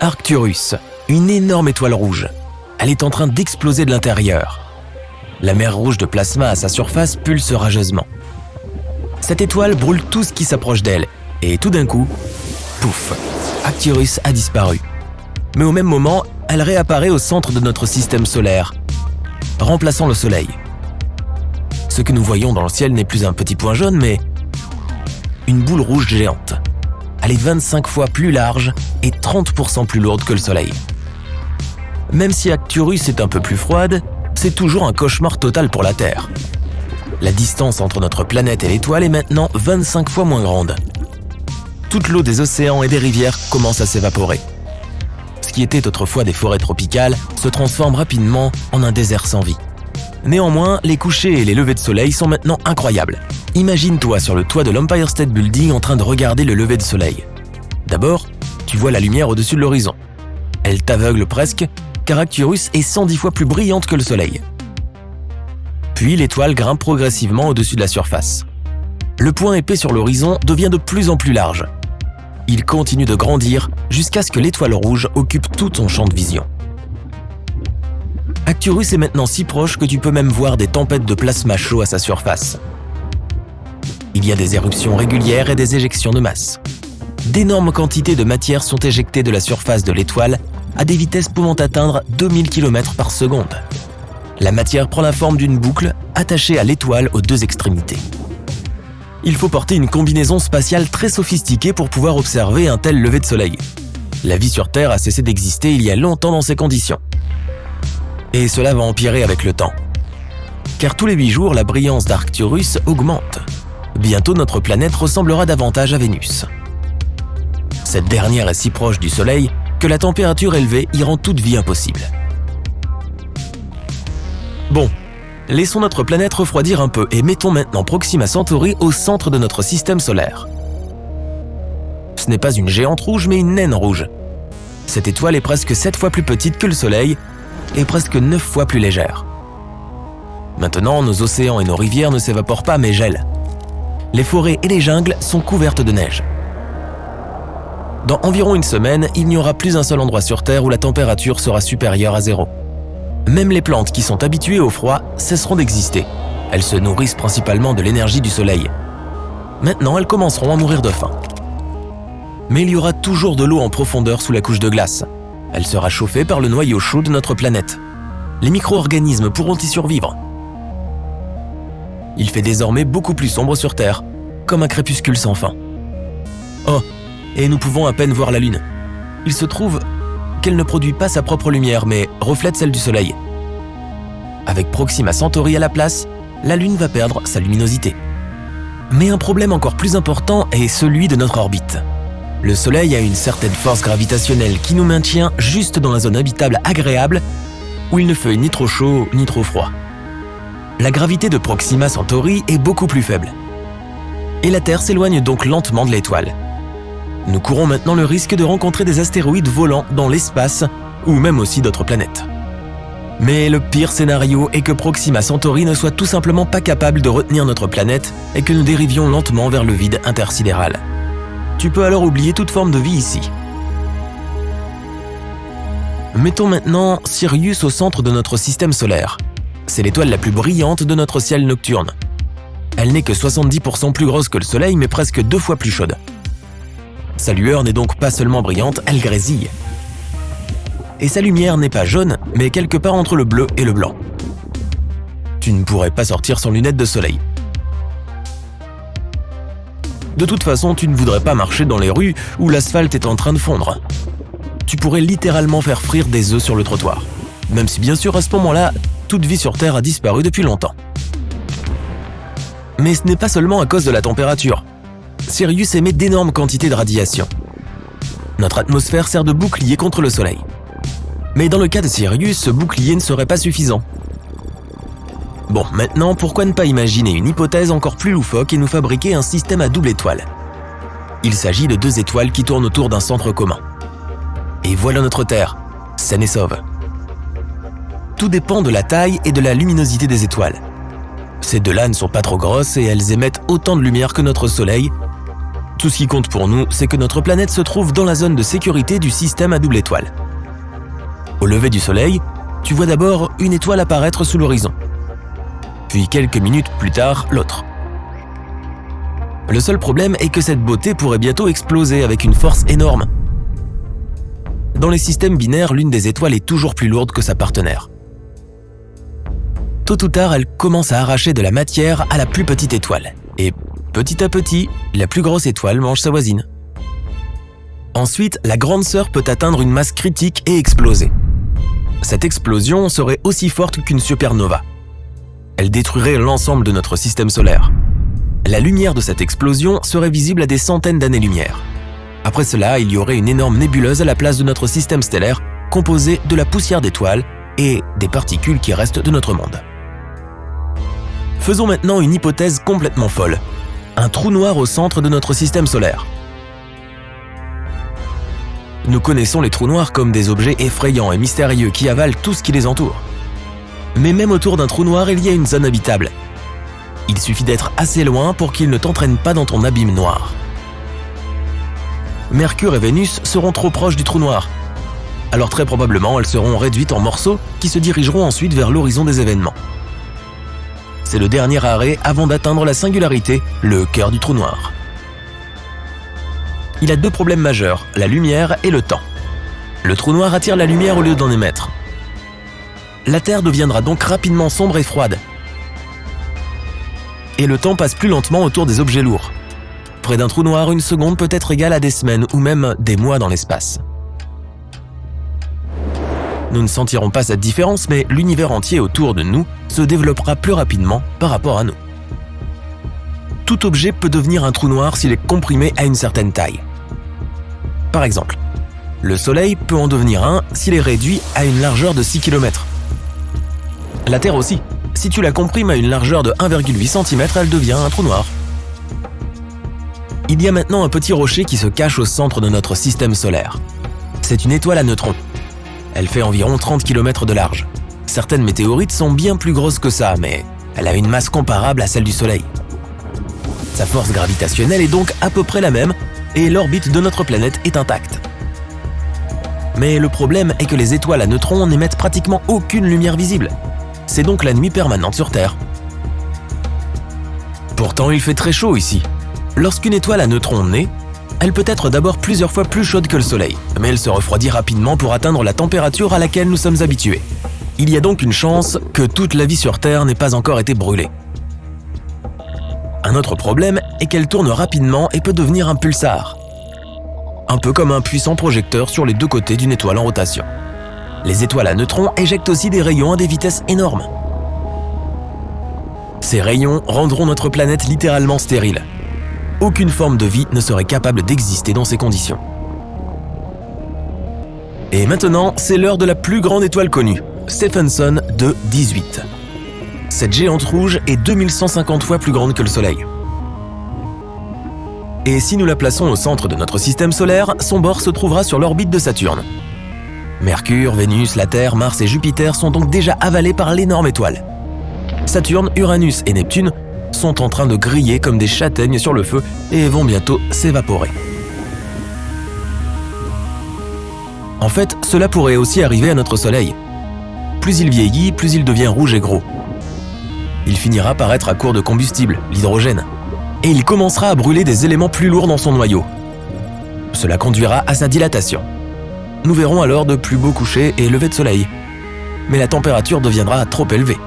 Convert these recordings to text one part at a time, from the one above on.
Arcturus, une énorme étoile rouge. Elle est en train d'exploser de l'intérieur. La mer rouge de plasma à sa surface pulse rageusement. Cette étoile brûle tout ce qui s'approche d'elle, et tout d'un coup, pouf, Arcturus a disparu. Mais au même moment, elle réapparaît au centre de notre système solaire, remplaçant le Soleil. Ce que nous voyons dans le ciel n'est plus un petit point jaune, mais une boule rouge géante. Elle est 25 fois plus large et 30% plus lourde que le Soleil. Même si Arcturus est un peu plus froide, c'est toujours un cauchemar total pour la Terre. La distance entre notre planète et l'étoile est maintenant 25 fois moins grande. Toute l'eau des océans et des rivières commence à s'évaporer. Ce qui était autrefois des forêts tropicales se transforme rapidement en un désert sans vie. Néanmoins, les couchers et les levées de soleil sont maintenant incroyables. Imagine-toi sur le toit de l'Empire State Building en train de regarder le lever de soleil. D'abord, tu vois la lumière au-dessus de l'horizon. Elle t'aveugle presque, car Arcturus est 110 fois plus brillante que le soleil. Puis l'étoile grimpe progressivement au-dessus de la surface. Le point épais sur l'horizon devient de plus en plus large. Il continue de grandir jusqu'à ce que l'étoile rouge occupe tout ton champ de vision. Arcturus est maintenant si proche que tu peux même voir des tempêtes de plasma chaud à sa surface. Il y a des éruptions régulières et des éjections de masse. D'énormes quantités de matière sont éjectées de la surface de l'étoile à des vitesses pouvant atteindre 2000 km par seconde. La matière prend la forme d'une boucle attachée à l'étoile aux deux extrémités. Il faut porter une combinaison spatiale très sophistiquée pour pouvoir observer un tel lever de soleil. La vie sur Terre a cessé d'exister il y a longtemps dans ces conditions. Et cela va empirer avec le temps. Car tous les 8 jours, la brillance d'Arcturus augmente. Bientôt, notre planète ressemblera davantage à Vénus. Cette dernière est si proche du Soleil que la température élevée y rend toute vie impossible. Bon, laissons notre planète refroidir un peu et mettons maintenant Proxima Centauri au centre de notre système solaire. Ce n'est pas une géante rouge, mais une naine rouge. Cette étoile est presque 7 fois plus petite que le Soleil et presque 9 fois plus légère. Maintenant, nos océans et nos rivières ne s'évaporent pas mais gèlent. Les forêts et les jungles sont couvertes de neige. Dans environ une semaine, il n'y aura plus un seul endroit sur Terre où la température sera supérieure à 0. Même les plantes qui sont habituées au froid cesseront d'exister. Elles se nourrissent principalement de l'énergie du soleil. Maintenant, elles commenceront à mourir de faim. Mais il y aura toujours de l'eau en profondeur sous la couche de glace. Elle sera chauffée par le noyau chaud de notre planète. Les micro-organismes pourront y survivre. Il fait désormais beaucoup plus sombre sur Terre, comme un crépuscule sans fin. Oh, et nous pouvons à peine voir la Lune. Il se trouve qu'elle ne produit pas sa propre lumière, mais reflète celle du Soleil. Avec Proxima Centauri à la place, la Lune va perdre sa luminosité. Mais un problème encore plus important est celui de notre orbite. Le Soleil a une certaine force gravitationnelle qui nous maintient juste dans la zone habitable agréable, où il ne fait ni trop chaud ni trop froid. La gravité de Proxima Centauri est beaucoup plus faible. Et la Terre s'éloigne donc lentement de l'étoile. Nous courons maintenant le risque de rencontrer des astéroïdes volants dans l'espace ou même aussi d'autres planètes. Mais le pire scénario est que Proxima Centauri ne soit tout simplement pas capable de retenir notre planète et que nous dérivions lentement vers le vide intersidéral. Tu peux alors oublier toute forme de vie ici. Mettons maintenant Sirius au centre de notre système solaire. C'est l'étoile la plus brillante de notre ciel nocturne. Elle n'est que 70% plus grosse que le Soleil, mais presque 2 fois plus chaude. Sa lueur n'est donc pas seulement brillante, elle grésille. Et sa lumière n'est pas jaune, mais quelque part entre le bleu et le blanc. Tu ne pourrais pas sortir sans lunettes de soleil. De toute façon, tu ne voudrais pas marcher dans les rues où l'asphalte est en train de fondre. Tu pourrais littéralement faire frire des œufs sur le trottoir. Même si bien sûr, à ce moment-là, toute vie sur Terre a disparu depuis longtemps. Mais ce n'est pas seulement à cause de la température. Sirius émet d'énormes quantités de radiation. Notre atmosphère sert de bouclier contre le Soleil. Mais dans le cas de Sirius, ce bouclier ne serait pas suffisant. Bon, maintenant, pourquoi ne pas imaginer une hypothèse encore plus loufoque et nous fabriquer un système à double étoile? Il s'agit de 2 étoiles qui tournent autour d'un centre commun. Et voilà notre Terre, saine et sauve. Tout dépend de la taille et de la luminosité des étoiles. Ces 2-là ne sont pas trop grosses et elles émettent autant de lumière que notre Soleil, Tout ce qui compte pour nous, c'est que notre planète se trouve dans la zone de sécurité du système à double étoile. Au lever du soleil, tu vois d'abord une étoile apparaître sous l'horizon. Puis quelques minutes plus tard, l'autre. Le seul problème est que cette beauté pourrait bientôt exploser avec une force énorme. Dans les systèmes binaires, l'une des étoiles est toujours plus lourde que sa partenaire. Tôt ou tard, elle commence à arracher de la matière à la plus petite étoile. Et petit à petit, la plus grosse étoile mange sa voisine. Ensuite, la grande sœur peut atteindre une masse critique et exploser. Cette explosion serait aussi forte qu'une supernova. Elle détruirait l'ensemble de notre système solaire. La lumière de cette explosion serait visible à des centaines d'années-lumière. Après cela, il y aurait une énorme nébuleuse à la place de notre système stellaire, composée de la poussière d'étoiles et des particules qui restent de notre monde. Faisons maintenant une hypothèse complètement folle. Un trou noir au centre de notre système solaire. Nous connaissons les trous noirs comme des objets effrayants et mystérieux qui avalent tout ce qui les entoure. Mais même autour d'un trou noir, il y a une zone habitable. Il suffit d'être assez loin pour qu'il ne t'entraîne pas dans ton abîme noir. Mercure et Vénus seront trop proches du trou noir. Alors très probablement, elles seront réduites en morceaux qui se dirigeront ensuite vers l'horizon des événements. C'est le dernier arrêt avant d'atteindre la singularité, le cœur du trou noir. Il a deux problèmes majeurs, la lumière et le temps. Le trou noir attire la lumière au lieu d'en émettre. La Terre deviendra donc rapidement sombre et froide. Et le temps passe plus lentement autour des objets lourds. Près d'un trou noir, une seconde peut être égale à des semaines ou même des mois dans l'espace. Nous ne sentirons pas cette différence, mais l'univers entier autour de nous se développera plus rapidement par rapport à nous. Tout objet peut devenir un trou noir s'il est comprimé à une certaine taille. Par exemple, le Soleil peut en devenir un s'il est réduit à une largeur de 6 km. La Terre aussi. Si tu la comprimes à une largeur de 1,8 cm, elle devient un trou noir. Il y a maintenant un petit rocher qui se cache au centre de notre système solaire. C'est une étoile à neutrons. Elle fait environ 30 km de large. Certaines météorites sont bien plus grosses que ça, mais elle a une masse comparable à celle du Soleil. Sa force gravitationnelle est donc à peu près la même et l'orbite de notre planète est intacte. Mais le problème est que les étoiles à neutrons n'émettent pratiquement aucune lumière visible. C'est donc la nuit permanente sur Terre. Pourtant, il fait très chaud ici. Lorsqu'une étoile à neutrons naît, elle peut être d'abord plusieurs fois plus chaude que le Soleil, mais elle se refroidit rapidement pour atteindre la température à laquelle nous sommes habitués. Il y a donc une chance que toute la vie sur Terre n'ait pas encore été brûlée. Un autre problème est qu'elle tourne rapidement et peut devenir un pulsar. Un peu comme un puissant projecteur sur les deux côtés d'une étoile en rotation. Les étoiles à neutrons éjectent aussi des rayons à des vitesses énormes. Ces rayons rendront notre planète littéralement stérile. Aucune forme de vie ne serait capable d'exister dans ces conditions. Et maintenant, c'est l'heure de la plus grande étoile connue, Stephenson 2-18. Cette géante rouge est 2150 fois plus grande que le Soleil. Et si nous la plaçons au centre de notre système solaire, son bord se trouvera sur l'orbite de Saturne. Mercure, Vénus, la Terre, Mars et Jupiter sont donc déjà avalés par l'énorme étoile. Saturne, Uranus et Neptune sont en train de griller comme des châtaignes sur le feu et vont bientôt s'évaporer. En fait, cela pourrait aussi arriver à notre Soleil. Plus il vieillit, plus il devient rouge et gros. Il finira par être à court de combustible, l'hydrogène, et il commencera à brûler des éléments plus lourds dans son noyau. Cela conduira à sa dilatation. Nous verrons alors de plus beaux couchers et levées de soleil. Mais la température deviendra trop élevée.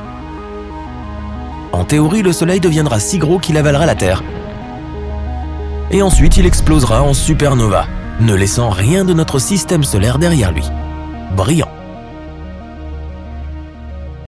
En théorie, le Soleil deviendra si gros qu'il avalera la Terre. Et ensuite, il explosera en supernova, ne laissant rien de notre système solaire derrière lui. Brillant.